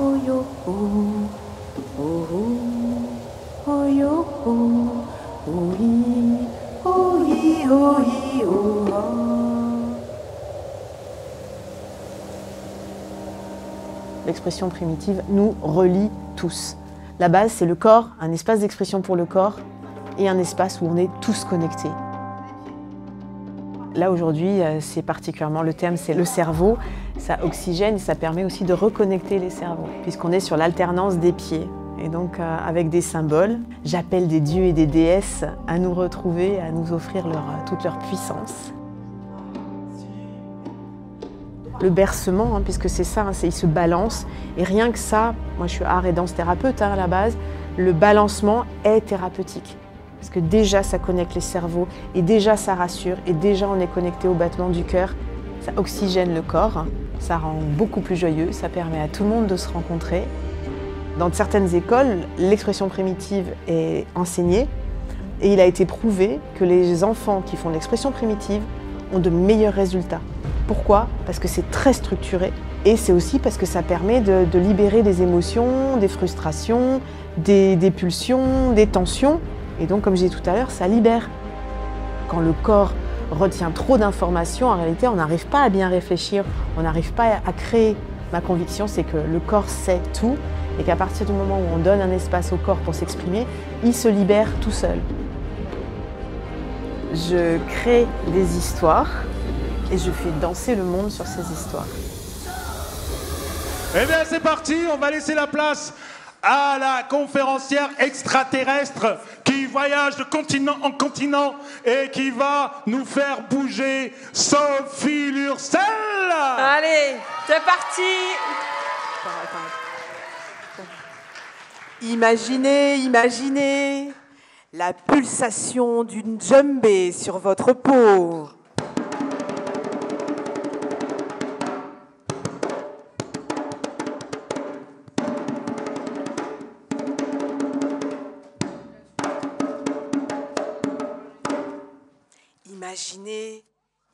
oh yo, oh, oh, oh yo, oh, oh, hi, oh, hi, oh, hi, oh, ah. L'expression primitive nous relie tous. La base, c'est le corps, un espace d'expression pour le corps et un espace où on est tous connectés. Là, aujourd'hui, c'est particulièrement le thème, c'est le cerveau. Ça oxygène et ça permet aussi de reconnecter les cerveaux, puisqu'on est sur l'alternance des pieds. Et donc, avec des symboles, j'appelle des dieux et des déesses à nous retrouver, à nous offrir toute leur puissance. Le bercement, puisque c'est ça, ils se balancent. Et rien que ça, moi je suis art et danse thérapeute à la base, le balancement est thérapeutique. Parce que déjà ça connecte les cerveaux, et déjà ça rassure, et déjà on est connecté au battement du cœur. Ça oxygène le corps, ça rend beaucoup plus joyeux, ça permet à tout le monde de se rencontrer. Dans certaines écoles, l'expression primitive est enseignée, et il a été prouvé que les enfants qui font l'expression primitive ont de meilleurs résultats. Pourquoi? Parce que c'est très structuré et c'est aussi parce que ça permet de libérer des émotions, des frustrations, des pulsions, des tensions. Et donc, comme j'ai dit tout à l'heure, ça libère. Quand le corps retient trop d'informations, en réalité, on n'arrive pas à bien réfléchir, on n'arrive pas à créer. Ma conviction, c'est que le corps sait tout et qu'à partir du moment où on donne un espace au corps pour s'exprimer, il se libère tout seul. Je crée des histoires et je fais danser le monde sur ces histoires. Eh bien, c'est parti, on va laisser la place à la conférencière extraterrestre qui voyage de continent en continent et qui va nous faire bouger, Sophie Lurcel. Allez, c'est parti. Imaginez la pulsation d'une djembé sur votre peau.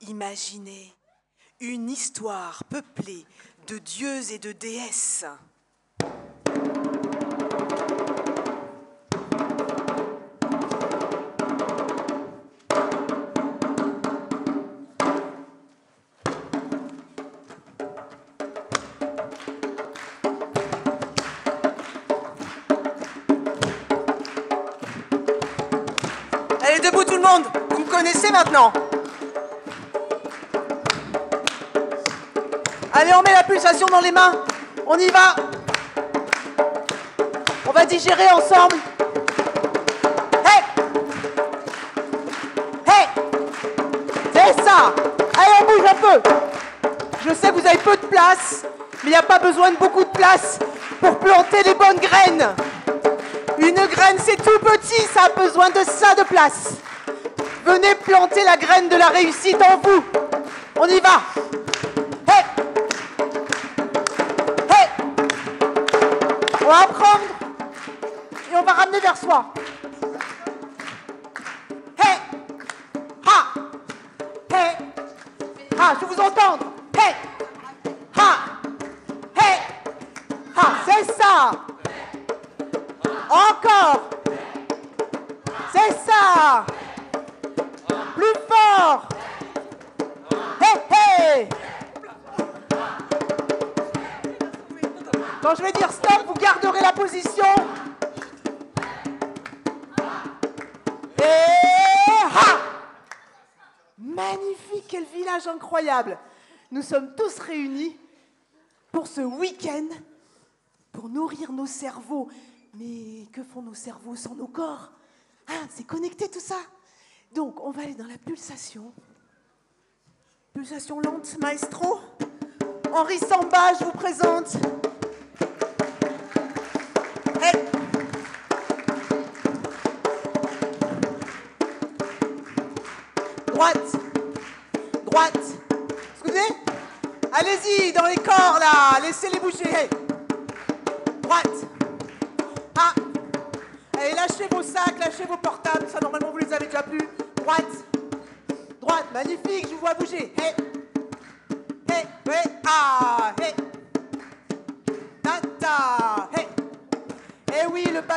Imaginez une histoire peuplée de dieux et de déesses. Allez, debout tout le monde! Vous me connaissez maintenant? Allez, on met la pulsation dans les mains. On y va. On va digérer ensemble. Hey! Hey! C'est ça! Allez, on bouge un peu. Je sais que vous avez peu de place, mais il n'y a pas besoin de beaucoup de place pour planter les bonnes graines. Une graine, c'est tout petit, ça a besoin de ça de place. Venez planter la graine de la réussite en vous. On y va. On va prendre et on va ramener vers soi. Hey! Ha! Hey! Ha! Je vous entends. Hey! Ha! Hey! Ha! C'est ça! Encore! C'est ça! Plus fort! Hey! Hey! Quand je vais dire stop, vous garderez la position. Et ha! Magnifique, quel village incroyable. Nous sommes tous réunis pour ce week-end, pour nourrir nos cerveaux. Mais que font nos cerveaux sans nos corps? Ah, c'est connecté tout ça. Donc, on va aller dans la pulsation. Pulsation lente, maestro. Henri Samba, je vous présente. Hey. Droite. Droite. Excusez. Allez-y, dans les corps, là. Laissez-les bouger. Hey. Droite. Ah. Allez, lâchez vos sacs, lâchez vos portables. Ça, normalement, vous les avez déjà plus. Droite. Droite. Magnifique, je vous vois bouger. Hey. Hey. Ouais. Ah. Hey.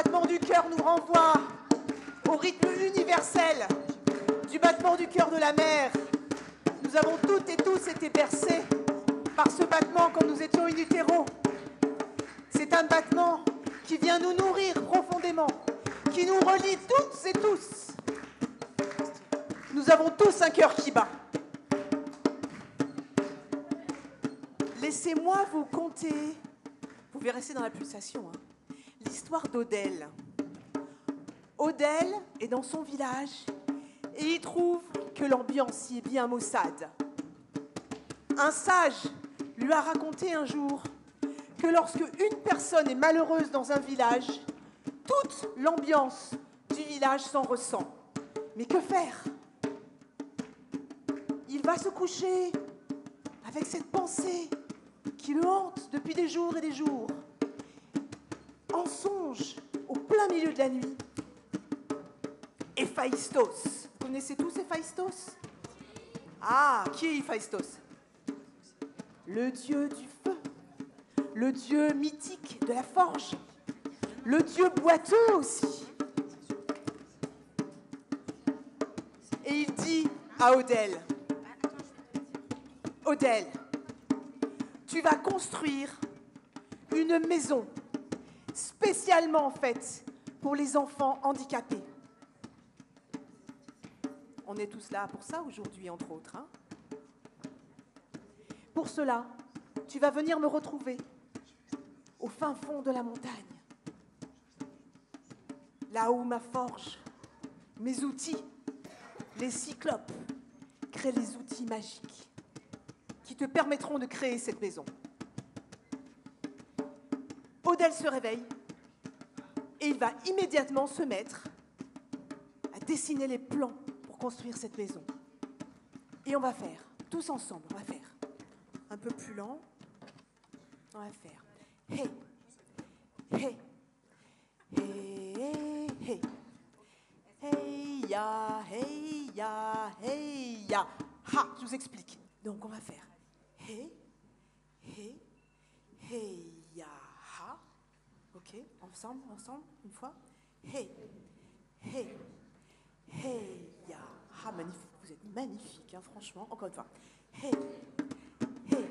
battement du cœur nous renvoie au rythme universel du battement du cœur de la mer. Nous avons toutes et tous été bercés par ce battement quand nous étions in utero. C'est un battement qui vient nous nourrir profondément, qui nous relie toutes et tous. Nous avons tous un cœur qui bat. Laissez-moi vous conter, vous pouvez rester dans la pulsation, hein, l'histoire d'Odell. Odell est dans son village et il trouve que l'ambiance y est bien maussade. Un sage lui a raconté un jour que lorsque une personne est malheureuse dans un village, toute l'ambiance du village s'en ressent. Mais que faire? Il va se coucher avec cette pensée qui le hante depuis des jours et des jours. En songe, au plein milieu de la nuit, Héphaïstos. Vous connaissez tous Héphaïstos? Ah, qui est Héphaïstos? Le dieu du feu, le dieu mythique de la forge, le dieu boiteux aussi. Et il dit à Odell, Odell, tu vas construire une maison spécialement faite pour les enfants handicapés. On est tous là pour ça aujourd'hui, entre autres. Hein? Pour cela, tu vas venir me retrouver au fin fond de la montagne, là où ma forge, mes outils, les cyclopes créent les outils magiques qui te permettront de créer cette maison. Odell se réveille et il va immédiatement se mettre à dessiner les plans pour construire cette maison. Et on va faire, tous ensemble, on va faire un peu plus lent. On va faire hey, hey, hey, hey, hey, ya, hey, ya, hey, ya. Ha, je vous explique. Donc on va faire hey, hey, hey, ya, ha. Ok, ensemble, une fois. Hey, hey, hey, ya, ha. Magnifique, vous êtes magnifique, hein, franchement. Encore une fois. Hey, hey,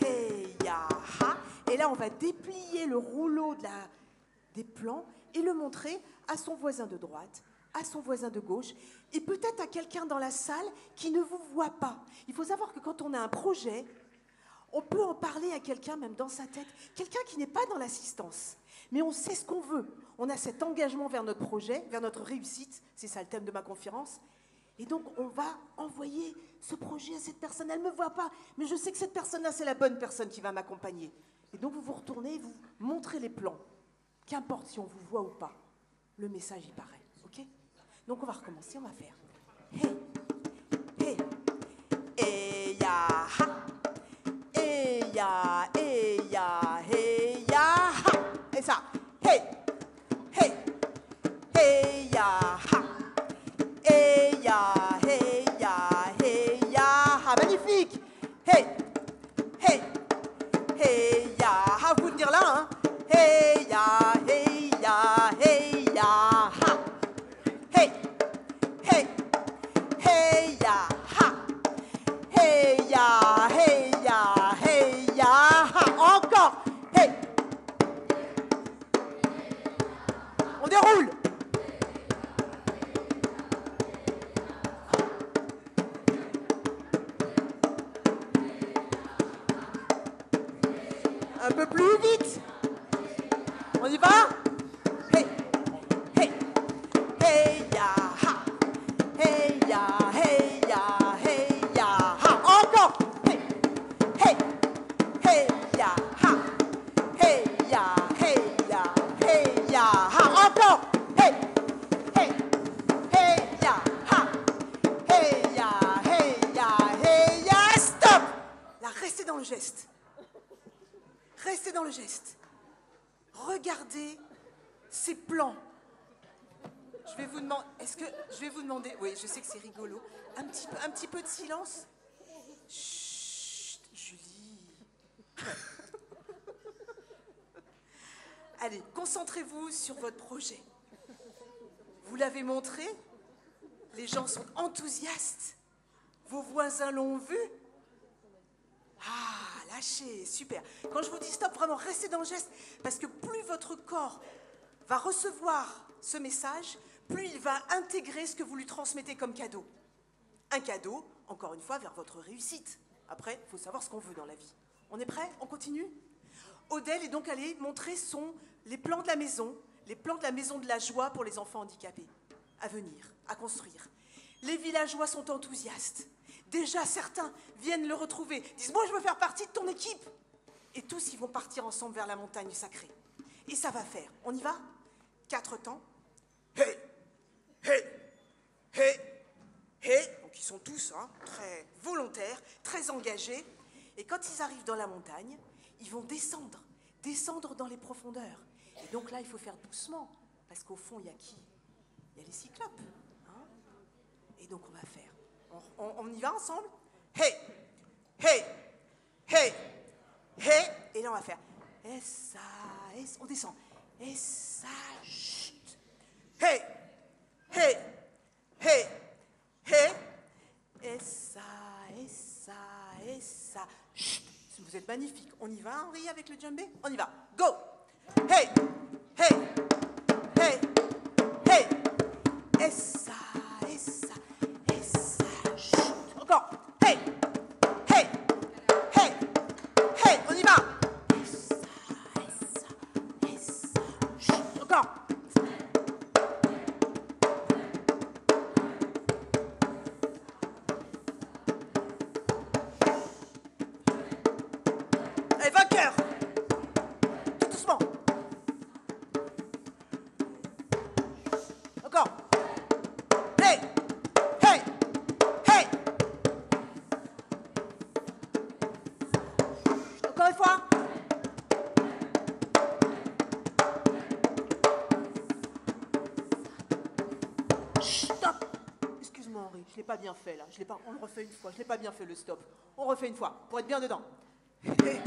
hey, ya, ha. Et là, on va déplier le rouleau des plans et le montrer à son voisin de droite, à son voisin de gauche, et peut-être à quelqu'un dans la salle qui ne vous voit pas. Il faut savoir que quand on a un projet, on peut en parler à quelqu'un, même dans sa tête, quelqu'un qui n'est pas dans l'assistance. Mais on sait ce qu'on veut. On a cet engagement vers notre projet, vers notre réussite. C'est ça le thème de ma conférence. Et donc, on va envoyer ce projet à cette personne. Elle ne me voit pas, mais je sais que cette personne-là, c'est la bonne personne qui va m'accompagner. Et donc, vous vous retournez et vous montrez les plans. Qu'importe si on vous voit ou pas, le message y paraît. OK ? Donc, on va recommencer. On va faire hey, hey, hey, ya, ha. Hey, ya, hey, ya, hey, ya, ha. Et ça. Hey, hey, hey, ya, ha. Hey, ya, hey, ya, hey, ya, ha. Magnifique. Hey, hey, hey, ya, ha. Vous pouvez venir là, hein. Hey, ya, hey, ya, hey, ya, ha. Hey, hey, hey, ya, ha. Hey, ya, hey, ya, hey, ya, ha. Encore. Hey. On déroule. Un peu plus vite. On y va? Hey, hey, hey, ya, ha. Hey, ya, hey, ya, hey, ya, ha. Encore. Hey, hey, hey, ya, ha. Hey, ya, hey, ya, hey, ya, ha. Encore. Hey, hey, hey, ya, ha. Hey, ya, hey, ya, hey, ya. Stop. Là, restez dans le geste. Restez dans le geste. Regardez ces plans. Je vais vous demander, oui, je sais que c'est rigolo, un petit peu de silence. Chut, Julie. Allez, concentrez-vous sur votre projet. Vous l'avez montré, les gens sont enthousiastes. Vos voisins l'ont vu. Ah, lâchez, super. Quand je vous dis stop, vraiment, restez dans le geste, parce que plus votre corps va recevoir ce message, plus il va intégrer ce que vous lui transmettez comme cadeau. Un cadeau, encore une fois, vers votre réussite. Après, il faut savoir ce qu'on veut dans la vie. On est prêt? On continue? Odell est donc allée montrer les plans de la maison de la joie pour les enfants handicapés, à venir, à construire. Les villageois sont enthousiastes. Déjà, certains viennent le retrouver, disent « Moi, je veux faire partie de ton équipe !» Et tous, ils vont partir ensemble vers la montagne sacrée. Et ça va faire. On y va? 4 temps. Hey! Hey! Hey! Hey! Donc, ils sont tous très volontaires, très engagés. Et quand ils arrivent dans la montagne, ils vont descendre dans les profondeurs. Et donc là, il faut faire doucement, parce qu'au fond, il y a qui? Il y a les cyclopes. Et donc, on va faire. On y va ensemble? Hey! Hey! Hey! Hey! Et là, on va faire. Et ça, on descend. Et ça, chut! Hey! Hey! Hey! Hey! Et ça, et ça, et ça, chut! Vous êtes magnifiques. On y va, Henri, avec le djembé? On y va. Go! Hey! Hey! Hey! Hey! Et ça, et ça, et ça, chut! Encore! Hey! Hey! Hey! Hey! On y va! Et ça, et ça, et ça, chut! Encore! Allez, vainqueur! Tout doucement! Encore! Hey! Hey! Hey! Encore une fois! Stop! Excuse-moi Henri, je l'ai pas bien fait là. On le refait une fois, je l'ai pas bien fait le stop. On refait une fois, pour être bien dedans. Hey.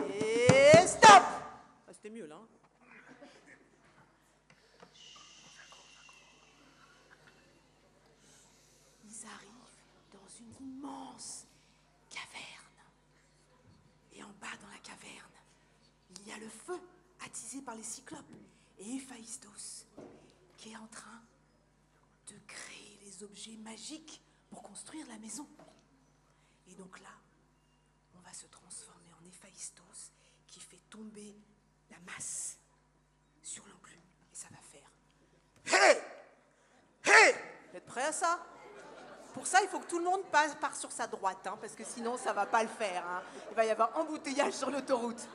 Et stop! Ah, c'était mieux là. Ils arrivent dans une immense caverne. Et en bas dans la caverne, il y a le feu attisé par les cyclopes et Héphaïstos qui est en train de créer les objets magiques pour construire la maison. Et donc là, on va se transformer en Héphaïstos qui fait tomber la masse sur l'enclume. Et ça va faire... Hey! Hey! Vous êtes prêts à ça? Pour ça, il faut que tout le monde part sur sa droite, parce que sinon, ça ne va pas le faire. Il va y avoir embouteillage sur l'autoroute.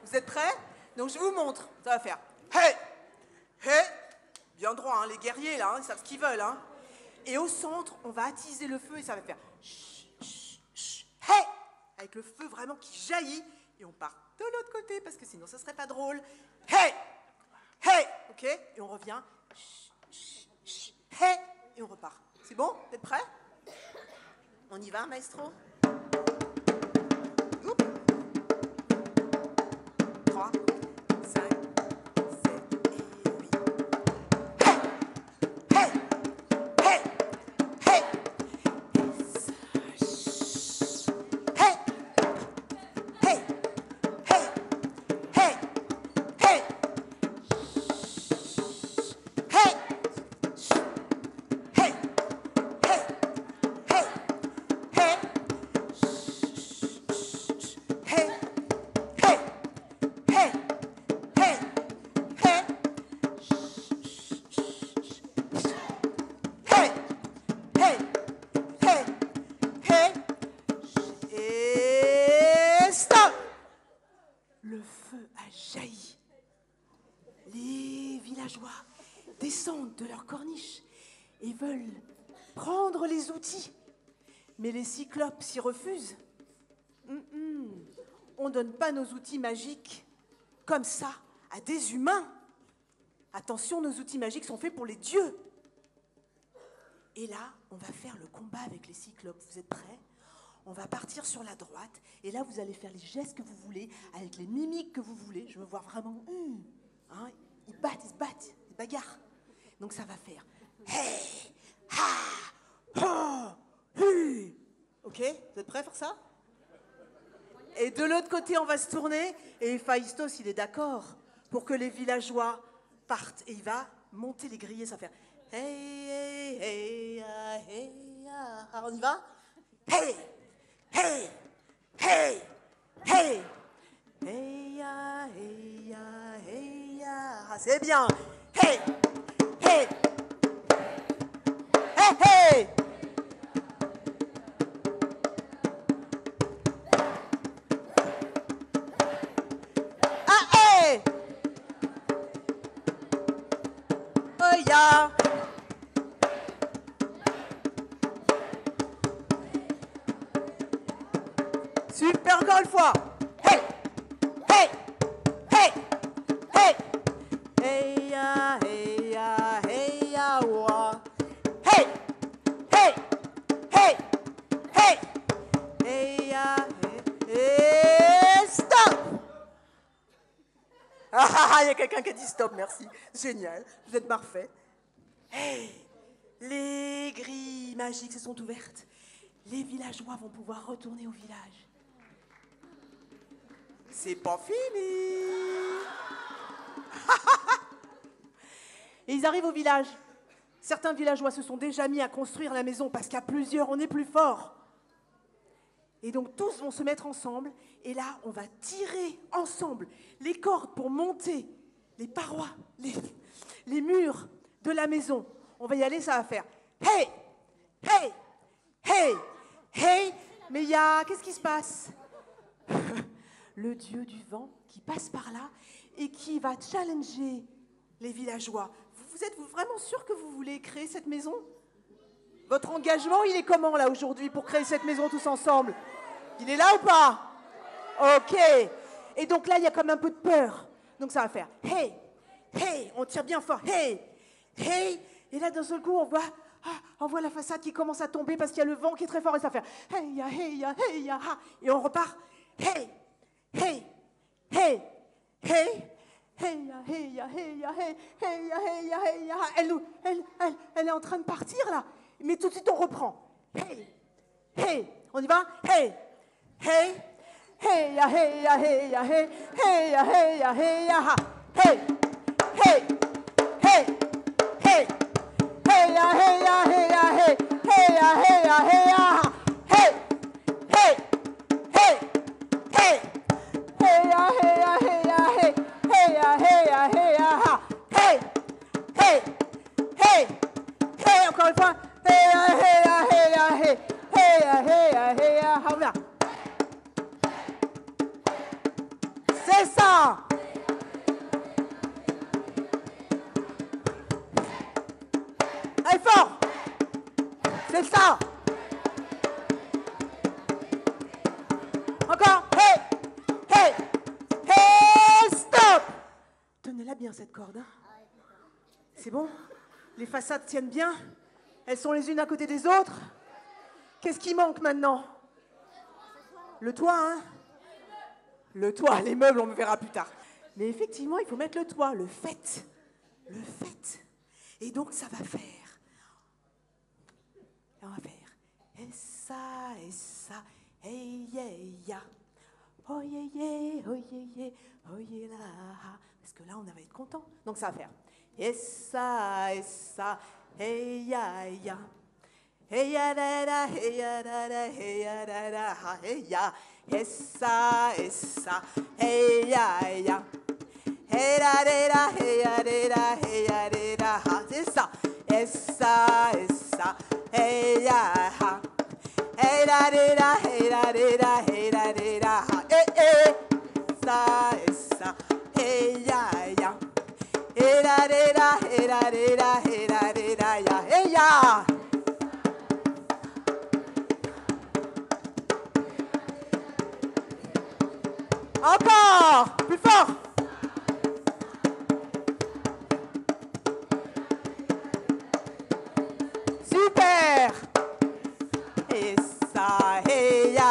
Vous êtes prêts? Donc, je vous montre. Ça va faire... Hey! Hey! Bien droit, les guerriers, là, ils savent ce qu'ils veulent. Et au centre, on va attiser le feu et ça va faire... Hey! Avec le feu vraiment qui jaillit. Et on part de l'autre côté, parce que sinon, ça serait pas drôle. Hey! Hey! OK? Et on revient. Hey! Et on repart. C'est bon? Vous êtes prêts? On y va, maestro? 3, 5, 7 et 8. Hey! Hey! Hey! Hey! Hey! Hey! Hey! Hey! Hey! Hey! Et stop! Le feu a jailli. Les villageois descendent de leur corniche et veulent prendre les outils. Mais les cyclopes s'y refusent. On ne donne pas nos outils magiques comme ça à des humains. Attention, nos outils magiques sont faits pour les dieux. Et là, on va faire le combat avec les cyclopes. Vous êtes prêts? On va partir sur la droite. Et là, vous allez faire les gestes que vous voulez, avec les mimiques que vous voulez. Je veux voir vraiment... hein, ils battent, ils se battent, ils se bagarrent. Donc ça va faire... Hey, ha, ha, hu. Ok, vous êtes prêts à faire ça? Et de l'autre côté, on va se tourner. Et Héphaïstos, il est d'accord pour que les villageois partent. Et il va monter les grilles, ça va faire... Hey, hey, hey, hey, hey. On y va? Hey, hey, hey, hey. Hey, hey, hey, c'est bien. Hey, hey, hey, hey. Ah, hey. Oh, yeah. Super, encore une fois. Hey, hey, hey, hey. Hey, ya, hey, ya, hey, ya, wa. Hey, hey, hey, hey. Hey, ya, hey, hey, stop. Ah, il y a quelqu'un qui a dit stop, merci. Génial, vous êtes parfait. Hey, les grilles magiques se sont ouvertes. Les villageois vont pouvoir retourner au village. C'est pas fini. Et ils arrivent au village. Certains villageois se sont déjà mis à construire la maison parce qu'à plusieurs, on est plus fort. Et donc tous vont se mettre ensemble. Et là, on va tirer ensemble les cordes pour monter les parois, les murs de la maison. On va y aller, ça va faire hey, hey, hey, hey. Mais il y a... Qu'est-ce qui se passe? Le dieu du vent qui passe par là et qui va challenger les villageois. Vous êtes vraiment sûr que vous voulez créer cette maison? Votre engagement, il est comment là aujourd'hui pour créer cette maison tous ensemble? Il est là ou pas? Ok. Et donc là, il y a comme un peu de peur. Donc ça va faire hey, hey, on tire bien fort, hey, hey. Et là, d'un seul coup, on voit la façade qui commence à tomber parce qu'il y a le vent qui est très fort et ça fait hey, ya, hey, ya, hey, ya, ha. Et on repart hey. Hey, hey, hey, hey, ya, hey, ya, hey, ya, hey, hey, ya, hey, ya, hey, ya. Elle est en train de partir là. Mais tout de suite on reprend. Hey, hey, on y va. Hey, hey, hey, ya, hey, ya, hey, ya, hey, hey, ya, hey, ya, hey, ya, ha. Hey, hey, hey, hey, hey, ya, hey, ya, hey, ya, hey, hey, ya, hey, ya, hey, ya, ha. Hey, hey, hey, hey. Hey ya, hey ya, hey ya, hey, hey ya, hey ya, hey ya, ha. Hey, hey, hey, hey, encore une fois. Hey ya, hey ya, hey ya, hey, hey ya, hey ya, hey ya, ha. Là. C'est ça. Allez fort. C'est ça. Encore. Hey. Hey! Hey! Stop! Tenez-la bien cette corde. Hein? C'est bon? Les façades tiennent bien? Elles sont les unes à côté des autres? Qu'est-ce qui manque maintenant? Le toit, hein? Le toit, les meubles, on me verra plus tard. Mais effectivement, il faut mettre le toit, le fait. Le fait. Et donc, ça va faire. Et on va faire. Et ça, hey, yeah, yeah. Oh yeah yeah, oh yeah yeah, oh yeah là. Parce que là, on va être content. Donc ça va faire. Et ça, hey ya ya. Hey ya da da, hey ya da da, hey ya da da, hey ya. Et ça, hey ya ya. Hey da da da, hey ya da da, hey ya da da. C'est ça. Et ça, hey ya ha. Hey da da da, hey da da da, hey da da da. Eh, ça, hey ya ya. Hey da da da, hey da da da, hey da da da ya, hey ya. Encore, plus fort. Super. Et ça, hey ya.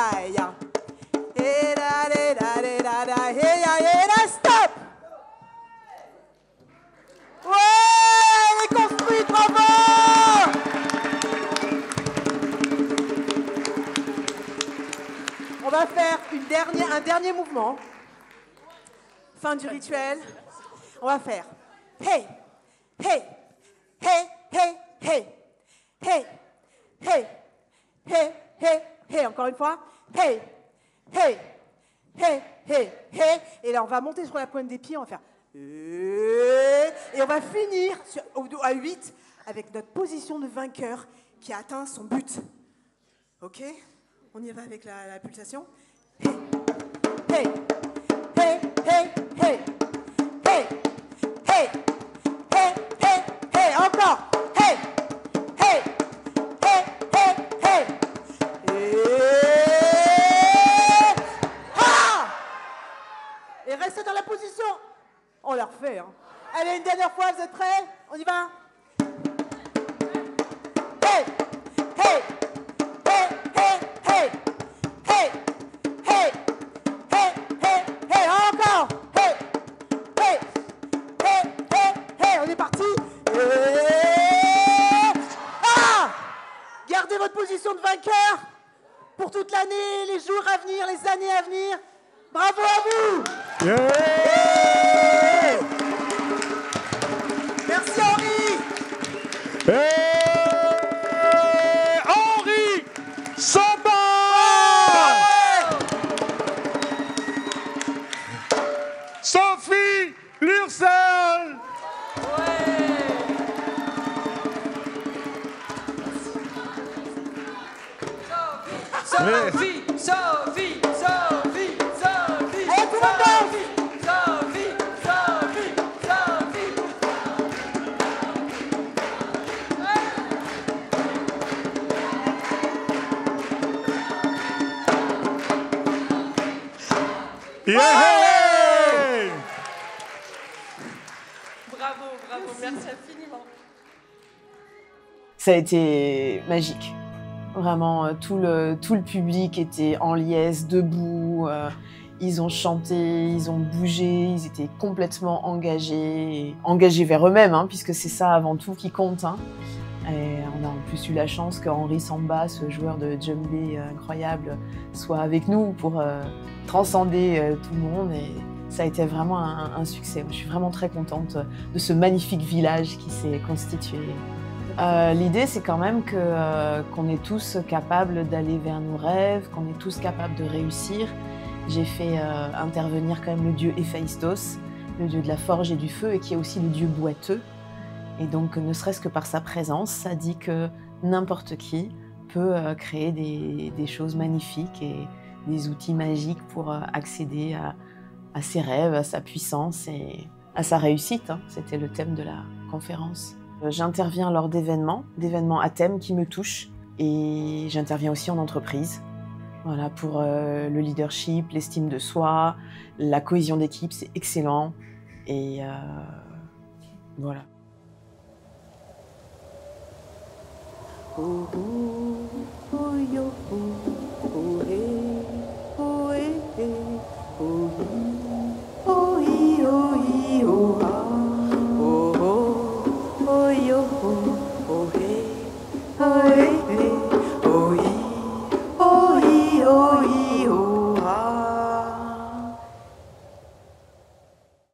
va faire un dernier mouvement. Fin du rituel. On va faire hey, hey, hey, hey, hey, hey, hey, hey, hey, hey. Encore une fois. Hey, hey, hey, hey, hey. Et là, on va monter sur la pointe des pieds. On va faire et on va finir à 8 avec notre position de vainqueur qui a atteint son but. Ok? On y va avec la pulsation. Hey, hey, hey, hey, hey, hey, hey, hey, hey, hey, encore. Hey, hey, hey, hey, hey. Et restez dans la position. On la refait. Hein. Allez, une dernière fois, vous êtes prêts? On y va? Hey, hey, hey, hey, hey, hey, hey, hey, hey, hey, encore. Hey, hey, hey, hey, hey, on est parti. Gardez votre position de vainqueur pour toute l'année, les jours à venir, les années à venir. Bravo à vous. Merci Henri. Henri Samba. Sophie Lurcel. Sophie, Sophie, Sophie, Sophie, Sophie. Allez, tout le monde danse. Sophie, Sophie, Sophie. Yeah! Bravo, bravo, merci infiniment. Ça a été magique. Vraiment, tout le public était en liesse, debout. Ils ont chanté, ils ont bougé, ils étaient complètement engagés vers eux-mêmes, hein, puisque c'est ça avant tout qui compte. Hein. Et on a en plus eu la chance qu'Henri Samba, ce joueur de djembé incroyable, soit avec nous pour transcender tout le monde. Et ça a été vraiment un succès. Je suis vraiment très contente de ce magnifique village qui s'est constitué. L'idée, c'est quand même qu'on est tous capables d'aller vers nos rêves, qu'on est tous capables de réussir. J'ai fait intervenir quand même le dieu Héphaïstos, le dieu de la forge et du feu, et qui est aussi le dieu boiteux. Et donc, ne serait-ce que par sa présence, ça dit que n'importe qui peut créer des choses magnifiques et des outils magiques pour accéder à ses rêves, à sa puissance et à sa réussite. Hein. C'était le thème de la conférence. J'interviens lors d'événements à thème qui me touchent, et j'interviens aussi en entreprise. Voilà, pour le leadership, l'estime de soi, la cohésion d'équipe, c'est excellent. Et voilà. Oh, oh, oh, yo, oh, oh, hey.